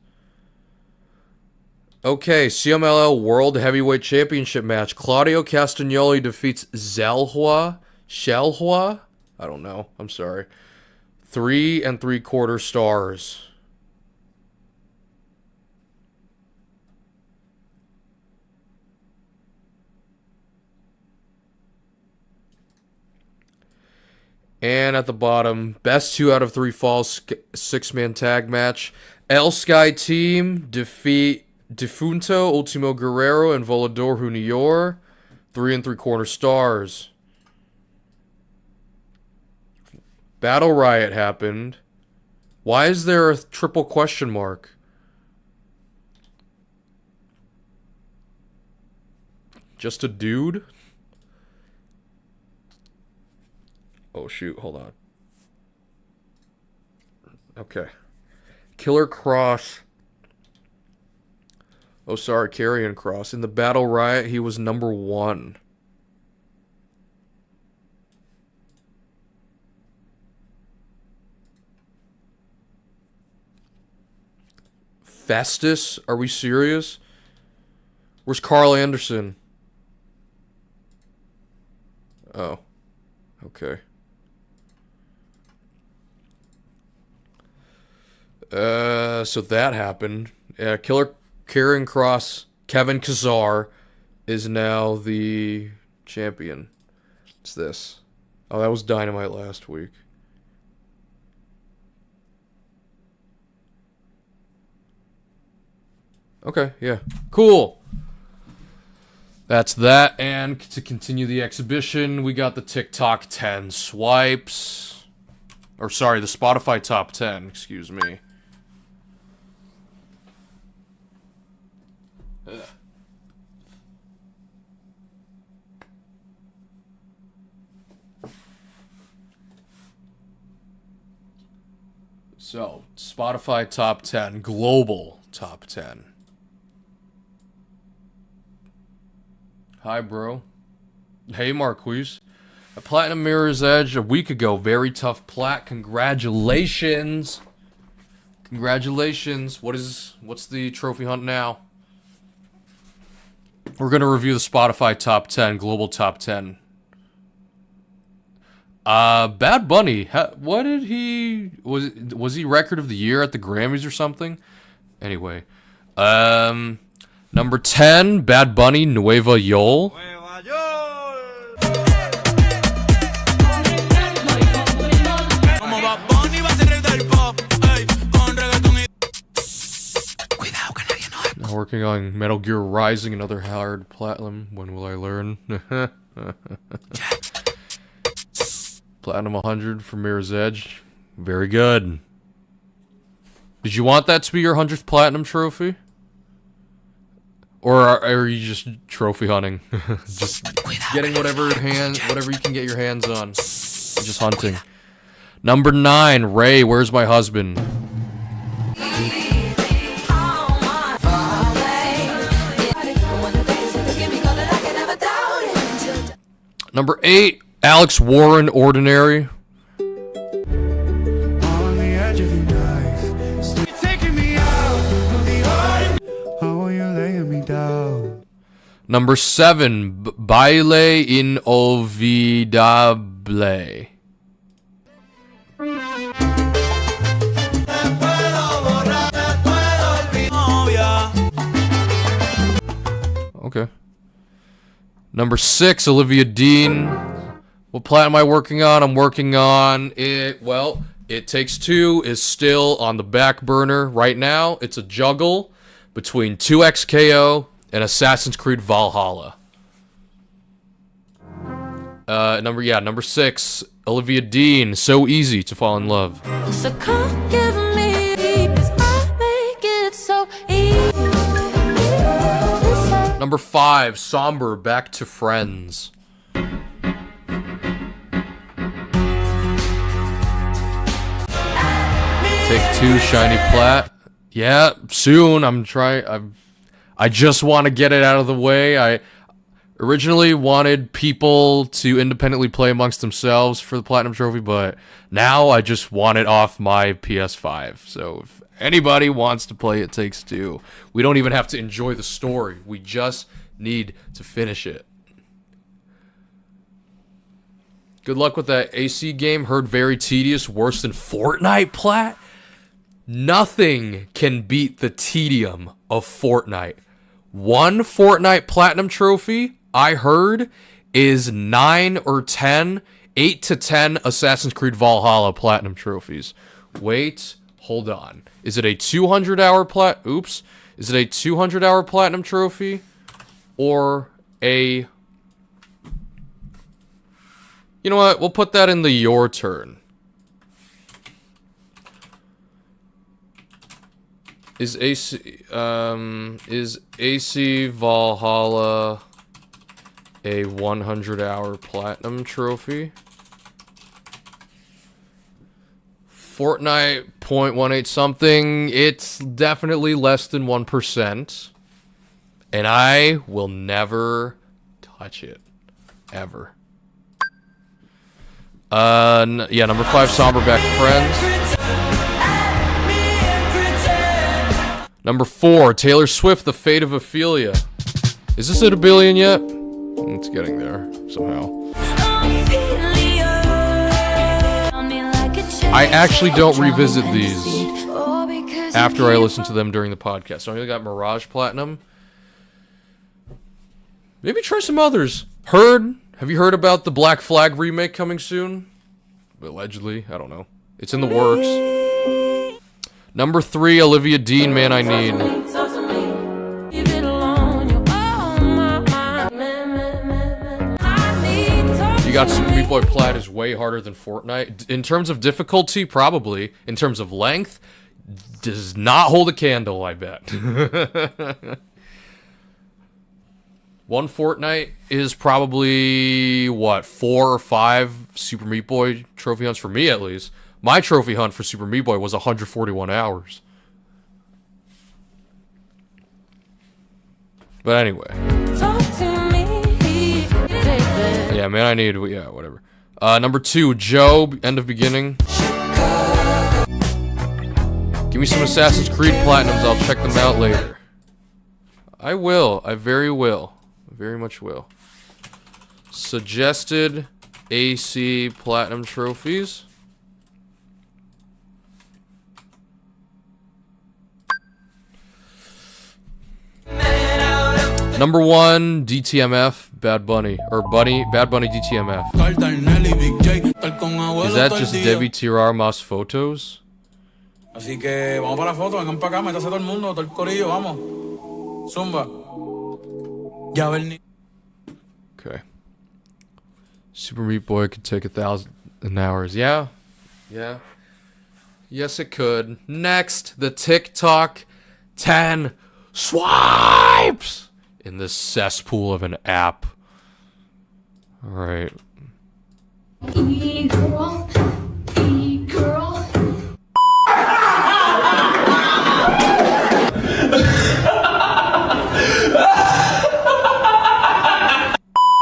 Okay, CMLL World Heavyweight Championship match. Claudio Castagnoli defeats Shalhua. I don't know. I'm sorry. 3 3/4 stars. And at the bottom, best 2 out of 3 falls 6-man tag match. El Sky Team defeat Defunto, Ultimo Guerrero, and Volador Junior. 3 3/4 stars. Battle Riot happened. Why is there a triple question mark? Just a dude? Oh shoot, hold on. Okay. Killer Cross. Oh sorry, Karrion Cross. In the Battle Riot, he was number 1. Festus? Are we serious? Where's Carl Anderson? Oh. Okay. So that happened. Killer Karrion Cross, Kevin Kazar is now the champion. It's this. Oh, that was Dynamite last week. Okay, yeah. Cool. That's that. And to continue the exhibition, we got the TikTok 10 swipes. Or sorry, the Spotify top 10, excuse me. So, Spotify top 10, global top 10. Hi, bro. Hey, Marquise. A Platinum Mirror's Edge a week ago. Very tough plat. Congratulations. Congratulations. What's the trophy hunt now? We're going to review the Spotify top 10, global top 10. Bad Bunny. What did he... Was he record of the year at the Grammys or something? Anyway. Number 10, Bad Bunny, Nueva Yol. Now working on Metal Gear Rising, another hard platinum. When will I learn? Platinum 100 for Mirror's Edge. Very good. Did you want that to be your 100th platinum trophy? Or are you just trophy hunting? Just getting whatever you can get your hands on. Just hunting. Number 9, Ray, Where's My Husband? Number 8, Alex Warren, Ordinary. Number 7, Baile Inolvidable. Okay. Number 6, Olivia Dean. What platinum am I working on? I'm working on it. Well, It Takes Two is still on the back burner right now. It's a juggle between 2XKO and Assassin's Creed Valhalla. Number 6, Olivia Dean. So Easy to Fall in Love. So come give me, 'cause I make it so easy. Number 5, Somber, Back to Friends. Take 2, Shiny Plat. Yeah, soon. I just want to get it out of the way. I originally wanted people to independently play amongst themselves for the Platinum Trophy, but now I just want it off my PS5. So if anybody wants to play It Takes Two, we don't even have to enjoy the story. We just need to finish it. Good luck with that AC game. Heard very tedious. Worse than Fortnite, Plat? Nothing can beat the tedium of Fortnite. One Fortnite Platinum Trophy, I heard, is 9 or 10, 8 to 10 Assassin's Creed Valhalla Platinum Trophies. Wait, hold on. Is it a 200-hour Is it a 200-hour Platinum Trophy? Or a... You know what? We'll put that in the your turn. Is AC Valhalla a 100-hour Platinum Trophy? Fortnite 0.18 something. It's definitely less than 1%. And I will never touch it. Ever. Yeah, number 5, Somber, Back to Friends. Number 4, Taylor Swift, The Fate of Ophelia. Is this at a billion yet? It's getting there, somehow. I actually don't revisit these after I listen to them during the podcast. So I only got Mirage Platinum. Maybe try some others. Have you heard about the Black Flag remake coming soon? Allegedly, I don't know. It's in the works. Number 3, Olivia Dean, Man I Need. You got Super Meat Boy Plat is way harder than Fortnite. In terms of difficulty, probably. In terms of length, does not hold a candle, I bet. One Fortnite is probably, what, 4 or 5 Super Meat Boy trophy hunts, for me at least. My trophy hunt for Super Meat Boy was 141 hours. But anyway. Yeah, Man I Need, yeah, whatever. Number 2, Job, End of Beginning. Give me some Assassin's Creed Platinums, I'll check them out later. I will, I very much will. Suggested AC Platinum Trophies. Number 1, DTMF, Bad Bunny. Or Bad Bunny DTMF. Is that just Debbie Tirar Mas photos? Así que vamos para la foto, vengan para acá, métase todo el mundo, todo el corillo, vamos. Zumba. Ya ver. Okay. Super Meat Boy could take 1,000 hours. Yeah. Yeah. Yes, it could. Next, the TikTok 10 swipes in this cesspool of an app. Alright. E-girl.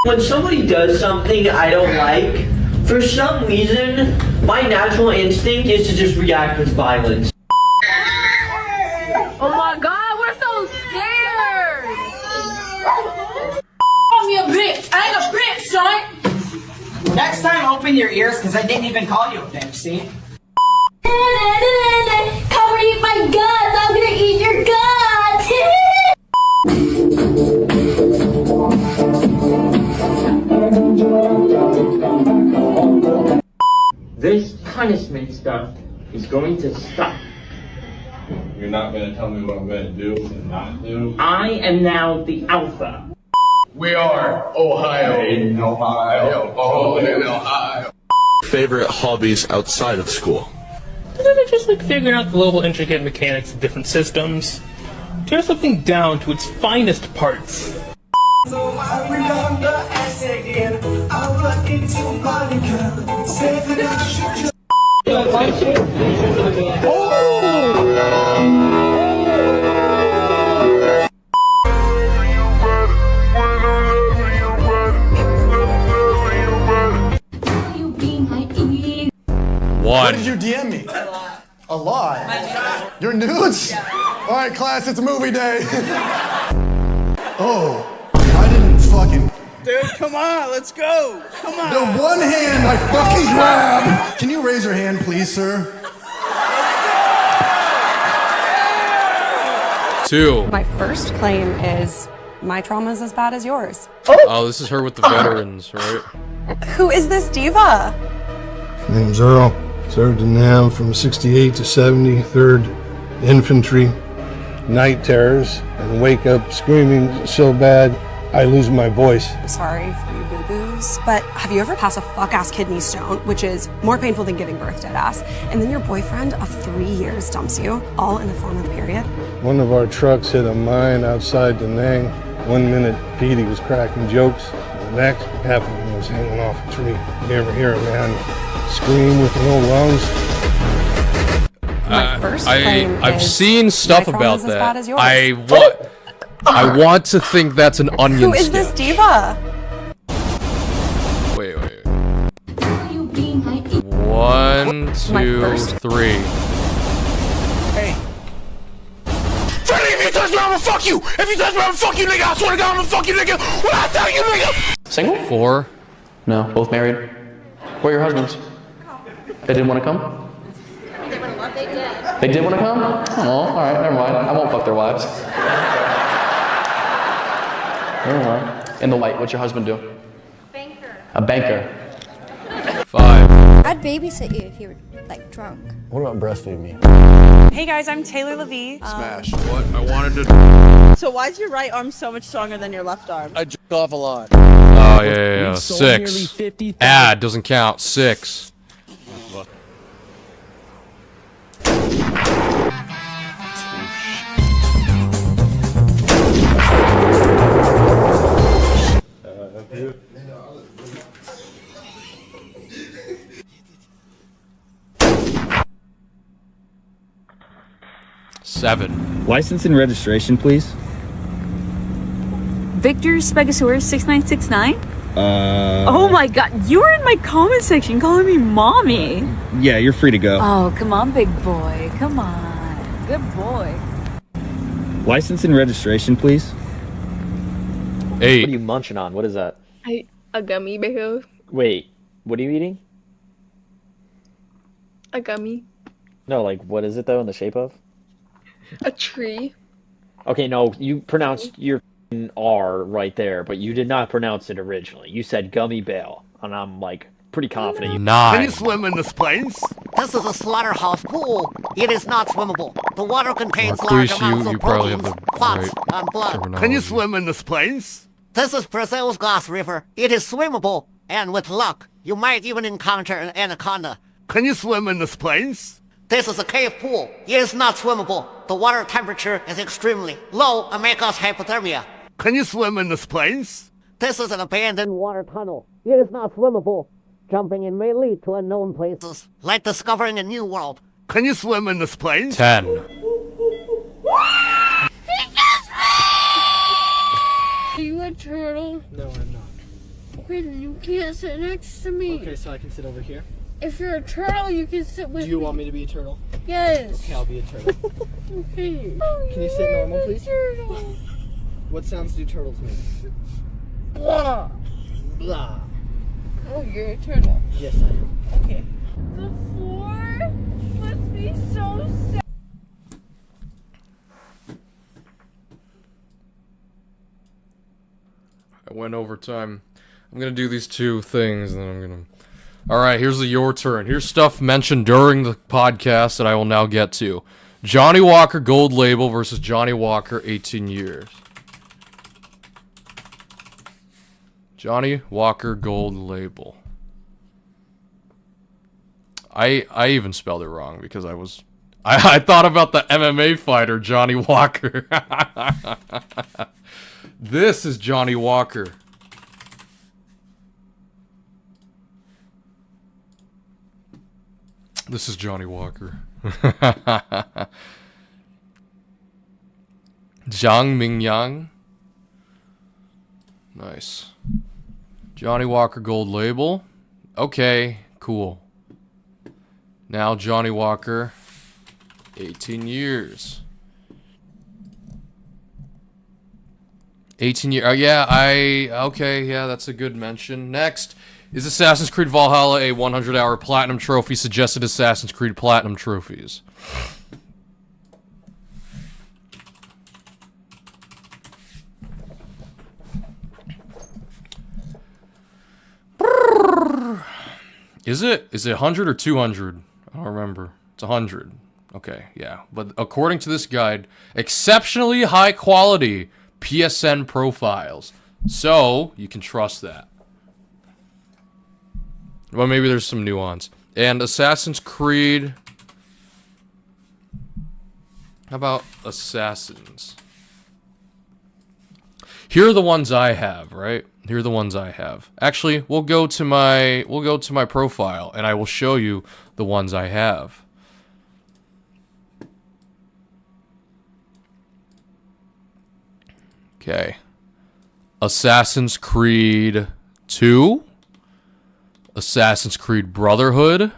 When somebody does something I don't like, for some reason, my natural instinct is to just react with violence. Oh my God, we're so scared! Next time, open your ears, because I didn't even call you a bitch, see? Come and eat my guts. I'm gonna eat your guts. This punishment stuff is going to stop. You're not gonna tell me what I'm gonna do and not do? I am now the alpha. We are Ohio. In Ohio. Oh, in Ohio. Favorite hobbies outside of school? Just like figuring out the little intricate mechanics of different systems. Tear something down to its finest parts. What did you DM me? A lot. Your nudes? All right, class, it's movie day. Oh, I didn't fucking. Dude, come on, let's go. Come on. The one hand I fucking grabbed. Can you raise your hand, please, sir? 2. My first claim is my trauma's as bad as yours. Oh, this is her with the veterans, right? Who is this diva? Name's Earl. Served in Nam from 68 to 70, 3rd Infantry. Night terrors and wake up screaming so bad I lose my voice. I'm sorry for you boo-boos, but have you ever passed a fuck-ass kidney stone, which is more painful than giving birth, dead-ass, and then your boyfriend of 3 years dumps you, all in the 4-month period? One of our trucks hit a mine outside Da Nang. 1 minute, Petey was cracking jokes. The next, half of him was hanging off a tree. You ever hear a man scream with no lungs? I've seen stuff about that. I want to think that's an onion. Who is this diva? Wait. 1, 2, 3. Hey. Freddie, if you touch me, I'ma fuck you! If you touch me, I'ma fuck you, nigga! I swear to God, I'ma fuck you, nigga! What I tell you, nigga! Single? 4. No, both married. Where are your husbands? They didn't want to come? They did. They did want to come? Oh, alright, never mind. I won't fuck their wives. Never mind. In the white, what's your husband do? Banker. A banker. 5. I'd babysit you if you were, like, drunk. What about breastfeeding me? Hey guys, I'm Taylor Levy. Smash. What? I wanted to. So why is your right arm so much stronger than your left arm? I jerk off a lot. Oh, yeah. 6. Doesn't count. 6. Seven. License and registration, please. Victor Spegasaurus 6969? Oh my god, you were in my comment section calling me mommy. Yeah, you're free to go. Oh, come on, big boy. Come on. Good boy. License and registration, please. 8. What are you munching on? What is that? A gummy bear. Wait, what are you eating? A gummy. No, like, what is it though in the shape of? A tree. Okay, no, you pronounced your R right there, but you did not pronounce it originally. You said gummy bale, and I'm like pretty confident. 9. Can you swim in this place? This is a slaughterhouse pool. It is not swimmable. The water contains large Marquise, amounts you of probably have proteins, the fats, right and blood. Can you swim in this place? This is Brazil's Glass River. It is swimmable, and with luck, you might even encounter an anaconda. Can you swim in this place? This is a cave pool. It is not swimmable. The water temperature is extremely low and may cause hypothermia. Can you swim in this place? This is an abandoned water tunnel. It is not swimmable. Jumping in may lead to unknown places, like discovering a new world. Can you swim in this place? 10. Are you a turtle? No, I'm not. Wait, you can't sit next to me. Okay, so I can sit over here. If you're a turtle, you can sit with me. Do you want me to be a turtle? Yes. Okay, I'll be a turtle. Okay. Can you sit normal, please? Turtle. What sounds do turtles make? Blah. Blah. Oh, you're a turtle. Yes, I am. Okay. The floor must be so sad. I went over time. I'm gonna do these two things, and then I'm gonna... Alright, here's the your turn. Here's stuff mentioned during the podcast that I will now get to. Johnny Walker Gold Label versus Johnny Walker 18 years. Johnny Walker Gold Label. I even spelled it wrong because I thought about the MMA fighter Johnny Walker. This is Johnny Walker. This is Johnny Walker. Zhang Mingyang. Nice. Johnny Walker Gold Label. Okay, cool. Now Johnny Walker, 18 years. 18 years. Oh, yeah, okay, yeah, that's a good mention. Next is Assassin's Creed Valhalla, a 100-hour Platinum Trophy. Suggested Assassin's Creed Platinum Trophies. Is it 100 or 200? I don't remember. It's 100. Okay, yeah. But according to this guide, exceptionally high quality PSN profiles. So, you can trust that. Well, maybe there's some nuance. And Assassin's Creed... How about Assassins? Here are the ones I have, right? Here are the ones I have. Actually, we'll go to my profile and I will show you the ones I have. Okay. Assassin's Creed 2, Assassin's Creed Brotherhood,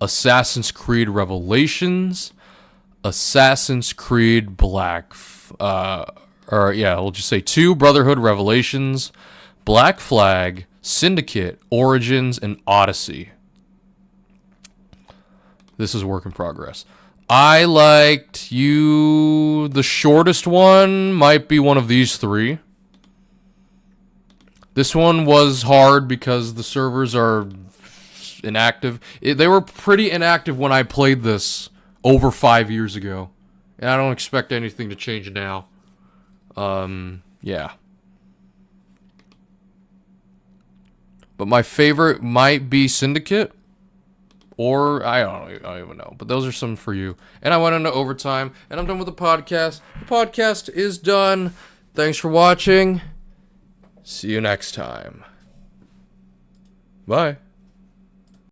Assassin's Creed Revelations, Assassin's Creed we'll just say 2, Brotherhood, Revelations, Black Flag, Syndicate, Origins, and Odyssey. This is work in progress. I liked the shortest one might be one of these 3. This one was hard because the servers are inactive. They were pretty inactive when I played this over 5 years ago. And I don't expect anything to change now. Yeah. But my favorite might be Syndicate. Or, I don't even know. But those are some for you. And I went into overtime. And I'm done with the podcast. The podcast is done. Thanks for watching. See you next time. Bye.